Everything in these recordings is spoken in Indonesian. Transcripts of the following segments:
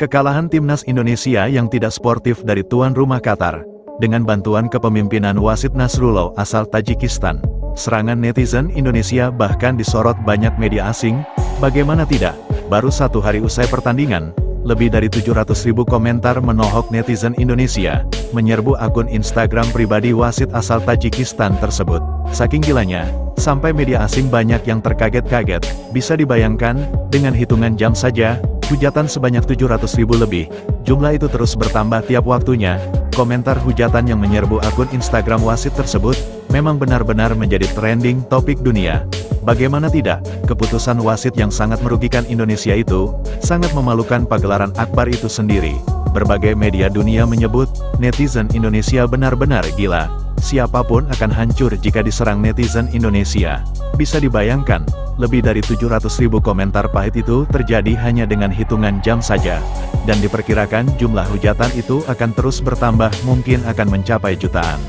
Kekalahan timnas Indonesia yang tidak sportif dari tuan rumah Qatar, dengan bantuan kepemimpinan wasit Nasrullah asal Tajikistan. Serangan netizen Indonesia bahkan disorot banyak media asing. Bagaimana tidak, baru satu hari usai pertandingan, lebih dari 700.000 komentar menohok netizen Indonesia, menyerbu akun Instagram pribadi wasit asal Tajikistan tersebut. Saking gilanya, sampai media asing banyak yang terkaget-kaget. Bisa dibayangkan, dengan hitungan jam saja, hujatan sebanyak 700.000 lebih. Jumlah itu terus bertambah tiap waktunya. Komentar hujatan yang menyerbu akun Instagram wasit tersebut, memang benar-benar menjadi trending topik dunia. Bagaimana tidak, keputusan wasit yang sangat merugikan Indonesia itu, sangat memalukan pagelaran akbar itu sendiri. Berbagai media dunia menyebut, netizen Indonesia benar-benar gila. Siapapun akan hancur jika diserang netizen Indonesia. Bisa dibayangkan, lebih dari 700.000 komentar pahit itu terjadi hanya dengan hitungan jam saja. Dan diperkirakan jumlah hujatan itu akan terus bertambah, mungkin akan mencapai jutaan.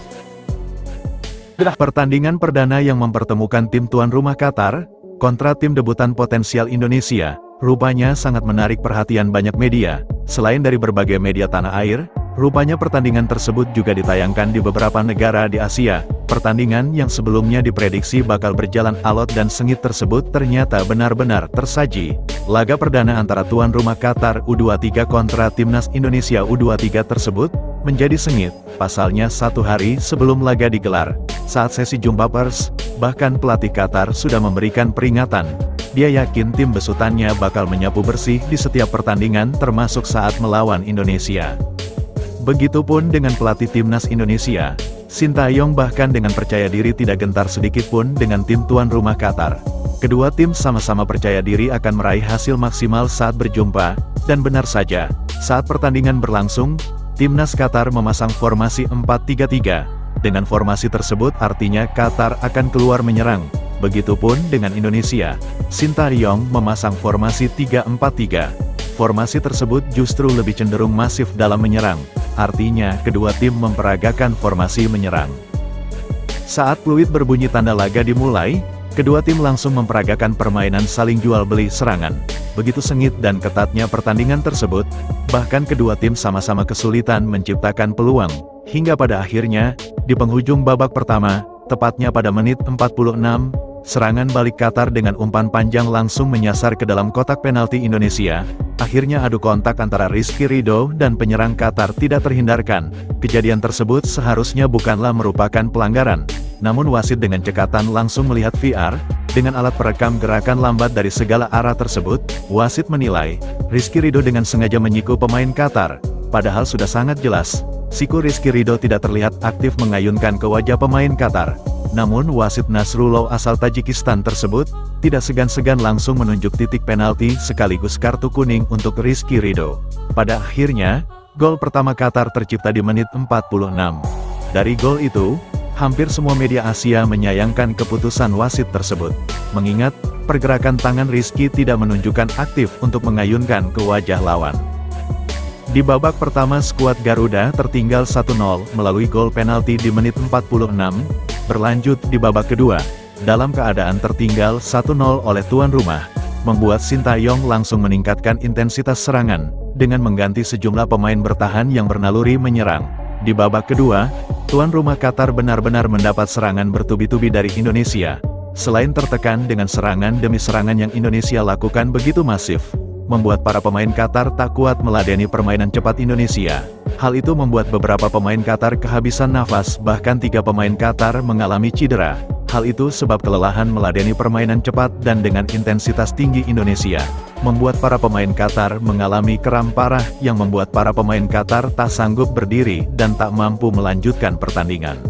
Pertandingan perdana yang mempertemukan tim tuan rumah Qatar, kontra tim debutan potensial Indonesia, rupanya sangat menarik perhatian banyak media. Selain dari berbagai media tanah air, rupanya pertandingan tersebut juga ditayangkan di beberapa negara di Asia. Pertandingan yang sebelumnya diprediksi bakal berjalan alot dan sengit tersebut ternyata benar-benar tersaji. Laga perdana antara tuan rumah Qatar U23 kontra timnas Indonesia U23 tersebut menjadi sengit. Pasalnya satu hari sebelum laga digelar, saat sesi jumpa pers, bahkan pelatih Qatar sudah memberikan peringatan. Dia yakin tim besutannya bakal menyapu bersih di setiap pertandingan termasuk saat melawan Indonesia. Begitupun dengan pelatih timnas Indonesia, Sintayong bahkan dengan percaya diri tidak gentar sedikitpun dengan tim tuan rumah Qatar. Kedua tim sama-sama percaya diri akan meraih hasil maksimal saat berjumpa, dan benar saja, saat pertandingan berlangsung, timnas Qatar memasang formasi 4-3-3. Dengan formasi tersebut artinya Qatar akan keluar menyerang. Begitupun dengan Indonesia, Sintayong memasang formasi 3-4-3. Formasi tersebut justru lebih cenderung masif dalam menyerang. Artinya, kedua tim memperagakan formasi menyerang. Saat peluit berbunyi tanda laga dimulai, kedua tim langsung memperagakan permainan saling jual-beli serangan. Begitu sengit dan ketatnya pertandingan tersebut, bahkan kedua tim sama-sama kesulitan menciptakan peluang. Hingga pada akhirnya, di penghujung babak pertama, tepatnya pada menit 46, serangan balik Qatar dengan umpan panjang langsung menyasar ke dalam kotak penalti Indonesia. Akhirnya adu kontak antara Rizky Ridho dan penyerang Qatar tidak terhindarkan. Kejadian tersebut seharusnya bukanlah merupakan pelanggaran. Namun wasit dengan cekatan langsung melihat VR, dengan alat perekam gerakan lambat dari segala arah tersebut, wasit menilai, Rizky Ridho dengan sengaja menyiku pemain Qatar. Padahal sudah sangat jelas, siku Rizky Ridho tidak terlihat aktif mengayunkan ke wajah pemain Qatar. Namun wasit Nasrullah asal Tajikistan tersebut, tidak segan-segan langsung menunjuk titik penalti sekaligus kartu kuning untuk Rizky Ridho. Pada akhirnya, gol pertama Qatar tercipta di menit 46. Dari gol itu, hampir semua media Asia menyayangkan keputusan wasit tersebut. Mengingat, pergerakan tangan Rizky tidak menunjukkan aktif untuk mengayunkan ke wajah lawan. Di babak pertama skuad Garuda tertinggal 1-0 melalui gol penalti di menit 46, berlanjut di babak kedua, dalam keadaan tertinggal 1-0 oleh tuan rumah, membuat Sintayong langsung meningkatkan intensitas serangan, dengan mengganti sejumlah pemain bertahan yang bernaluri menyerang. Di babak kedua, tuan rumah Qatar benar-benar mendapat serangan bertubi-tubi dari Indonesia. Selain tertekan dengan serangan demi serangan yang Indonesia lakukan begitu masif, membuat para pemain Qatar tak kuat meladeni permainan cepat Indonesia. Hal itu membuat beberapa pemain Qatar kehabisan nafas, bahkan 3 pemain Qatar mengalami cedera. Hal itu sebab kelelahan meladeni permainan cepat dan dengan intensitas tinggi Indonesia, membuat para pemain Qatar mengalami kram parah yang membuat para pemain Qatar tak sanggup berdiri dan tak mampu melanjutkan pertandingan.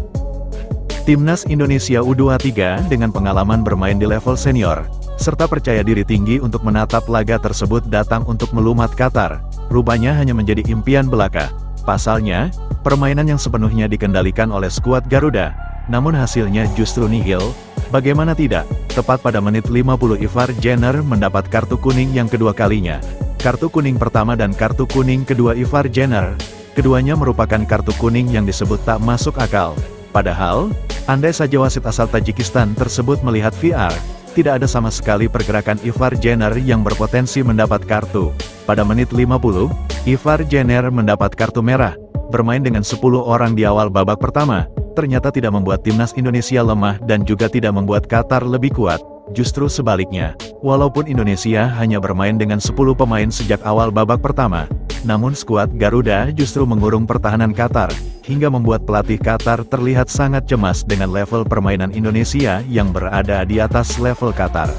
Timnas Indonesia U23 dengan pengalaman bermain di level senior, serta percaya diri tinggi untuk menatap laga tersebut datang untuk melumat Qatar, rupanya hanya menjadi impian belaka. Pasalnya, permainan yang sepenuhnya dikendalikan oleh skuad Garuda, namun hasilnya justru nihil. Bagaimana tidak, tepat pada menit 50 Ivar Jenner mendapat kartu kuning yang kedua kalinya. Kartu kuning pertama dan kartu kuning kedua Ivar Jenner, keduanya merupakan kartu kuning yang disebut tak masuk akal. Padahal, andai saja wasit asal Tajikistan tersebut melihat VR, tidak ada sama sekali pergerakan Ivar Jenner yang berpotensi mendapat kartu. Pada menit 50, Ivar Jenner mendapat kartu merah. Bermain dengan 10 orang di awal babak pertama, ternyata tidak membuat timnas Indonesia lemah dan juga tidak membuat Qatar lebih kuat. Justru sebaliknya, walaupun Indonesia hanya bermain dengan 10 pemain sejak awal babak pertama, namun skuad Garuda justru mengurung pertahanan Qatar, hingga membuat pelatih Qatar terlihat sangat cemas dengan level permainan Indonesia yang berada di atas level Qatar.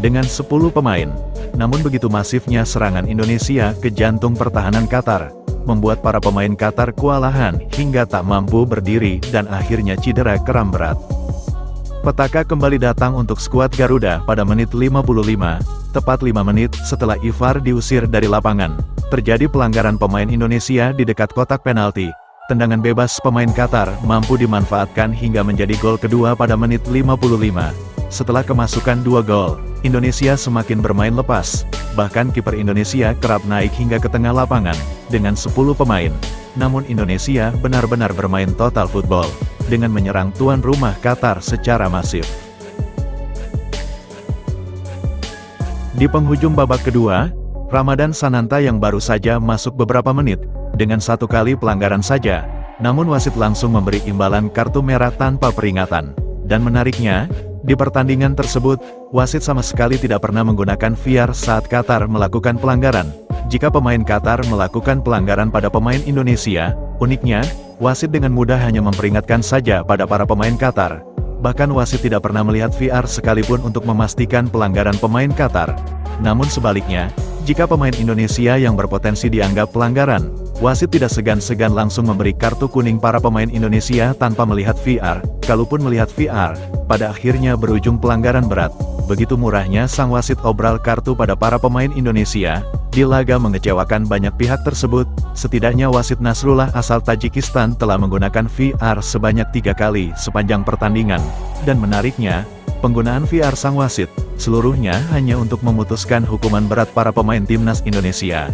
Dengan 10 pemain, namun begitu masifnya serangan Indonesia ke jantung pertahanan Qatar, membuat para pemain Qatar kewalahan hingga tak mampu berdiri dan akhirnya cedera kram berat. Petaka kembali datang untuk skuad Garuda pada menit 55, tepat 5 menit setelah Ivar diusir dari lapangan. Terjadi pelanggaran pemain Indonesia di dekat kotak penalti. Tendangan bebas pemain Qatar mampu dimanfaatkan hingga menjadi gol kedua pada menit 55. Setelah kemasukan 2 gol, Indonesia semakin bermain lepas. Bahkan kiper Indonesia kerap naik hingga ke tengah lapangan, dengan 10 pemain. Namun Indonesia benar-benar bermain total football, dengan menyerang tuan rumah Qatar secara masif. Di penghujung babak kedua, Ramadan Sananta yang baru saja masuk beberapa menit, dengan 1 kali pelanggaran saja, namun wasit langsung memberi imbalan kartu merah tanpa peringatan. Dan menariknya, di pertandingan tersebut, wasit sama sekali tidak pernah menggunakan VAR saat Qatar melakukan pelanggaran. Jika pemain Qatar melakukan pelanggaran pada pemain Indonesia, uniknya, wasit dengan mudah hanya memperingatkan saja pada para pemain Qatar. Bahkan wasit tidak pernah melihat VAR sekalipun untuk memastikan pelanggaran pemain Qatar. Namun sebaliknya, jika pemain Indonesia yang berpotensi dianggap pelanggaran, wasit tidak segan-segan langsung memberi kartu kuning para pemain Indonesia tanpa melihat VAR. Kalaupun melihat VAR, pada akhirnya berujung pelanggaran berat. Begitu murahnya sang wasit obral kartu pada para pemain Indonesia. Di laga mengecewakan banyak pihak tersebut, setidaknya wasit Nasrullah asal Tajikistan telah menggunakan VAR sebanyak 3 kali sepanjang pertandingan. Dan menariknya, penggunaan VAR sang wasit, seluruhnya hanya untuk memutuskan hukuman berat para pemain timnas Indonesia.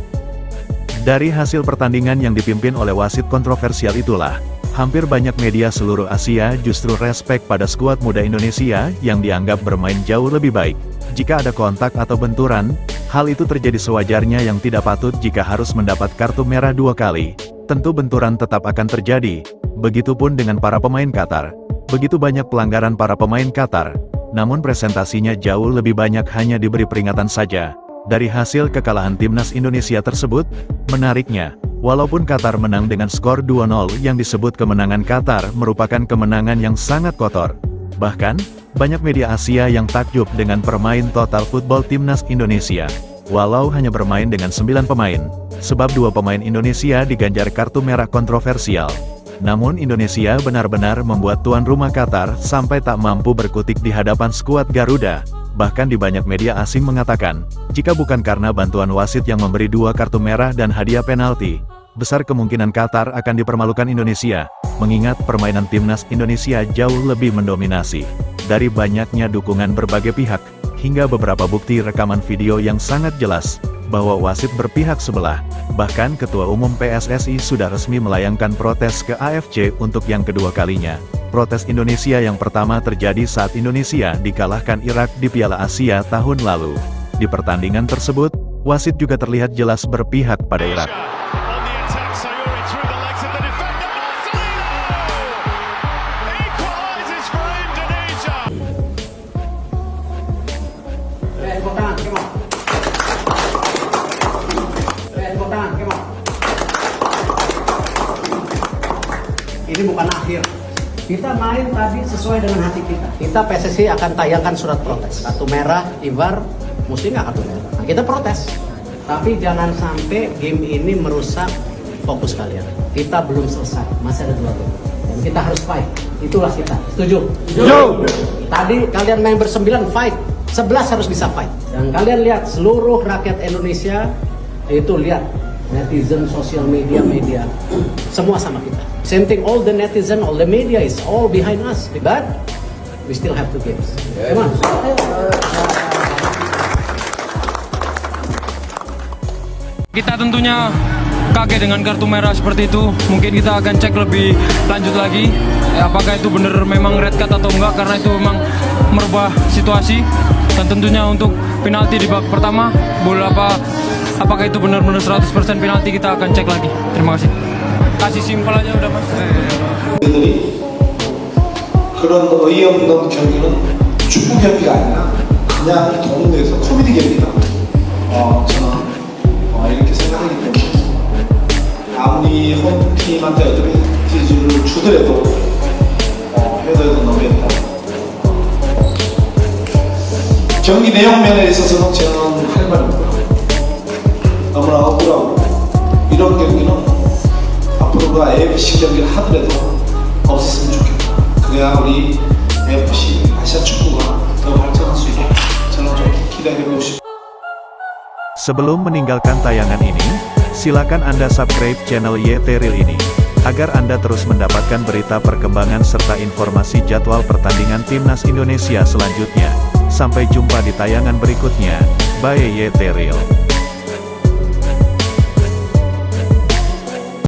Dari hasil pertandingan yang dipimpin oleh wasit kontroversial itulah, hampir banyak media seluruh Asia justru respek pada skuad muda Indonesia yang dianggap bermain jauh lebih baik. Jika ada kontak atau benturan, hal itu terjadi sewajarnya yang tidak patut jika harus mendapat kartu merah 2 kali. Tentu benturan tetap akan terjadi, begitupun dengan para pemain Qatar. Begitu banyak pelanggaran para pemain Qatar, namun presentasinya jauh lebih banyak hanya diberi peringatan saja. Dari hasil kekalahan timnas Indonesia tersebut, menariknya, walaupun Qatar menang dengan skor 2-0 yang disebut kemenangan Qatar merupakan kemenangan yang sangat kotor. Bahkan, banyak media Asia yang takjub dengan permain total football timnas Indonesia. Walau hanya bermain dengan 9 pemain, sebab 2 pemain Indonesia diganjar kartu merah kontroversial. Namun Indonesia benar-benar membuat tuan rumah Qatar sampai tak mampu berkutik di hadapan skuad Garuda. Bahkan di banyak media asing mengatakan, jika bukan karena bantuan wasit yang memberi 2 kartu merah dan hadiah penalti, besar kemungkinan Qatar akan dipermalukan Indonesia, mengingat permainan timnas Indonesia jauh lebih mendominasi. Dari banyaknya dukungan berbagai pihak, hingga beberapa bukti rekaman video yang sangat jelas, bahwa wasit berpihak sebelah. Bahkan Ketua Umum PSSI sudah resmi melayangkan protes ke AFC untuk yang kedua kalinya. Protes Indonesia yang pertama terjadi saat Indonesia dikalahkan Irak di Piala Asia tahun lalu. Di pertandingan tersebut, wasit juga terlihat jelas berpihak pada Irak. Ini bukan akhir. Kita main tadi sesuai dengan hati kita. Kita PSSI akan tayangkan surat protes. Kartu merah, Ivar, mesti nggak kartu merah. Nah, kita protes. Tapi jangan sampai game ini merusak fokus kalian. Kita belum selesai, masih ada 2 game. Dan kita harus fight. Itulah kita. Setuju? Setuju. Tadi kalian main ber-9 fight. 11 harus bisa fight. Dan kalian lihat seluruh rakyat Indonesia itu lihat netizen, sosial media, semua sama kita. Same thing, all the netizen, all the media is all behind us. But we still have 2 games. Come on. Kita tentunya kaget dengan kartu merah seperti itu. Mungkin kita akan cek lebih lanjut lagi, apakah itu benar memang red card atau enggak, karena itu memang merubah situasi. Dan tentunya untuk penalti di babak pertama, apakah itu benar-benar 100% penalti, kita akan cek lagi. Terima kasih. Kasih simpel aja udah Mas. 들이 그런 어이없는 경기는 축구 경기가 아니라 그냥 동네에서 코미디 경기다. 저는 이렇게 생각하기 때문에 아무리 홈팀한테 어드밴티지를 주더라도 해도 너무했다. 경기 내용 면에 있어서는 저는 할 말이 없고요. 너무나 억울하고 이런 경기는 앞으로가 AFC 경기를 하더라도 없었으면 좋겠다. 그래야 우리 AFC 아시아 축구가 더 발전할 수 있게 저는 좀 기대해보고 싶습니다. Sebelum meninggalkan tayangan ini, silakan Anda subscribe channel YT Real ini, agar Anda terus mendapatkan berita perkembangan serta informasi jadwal pertandingan Timnas Indonesia selanjutnya. Sampai jumpa di tayangan berikutnya, bye YT Real.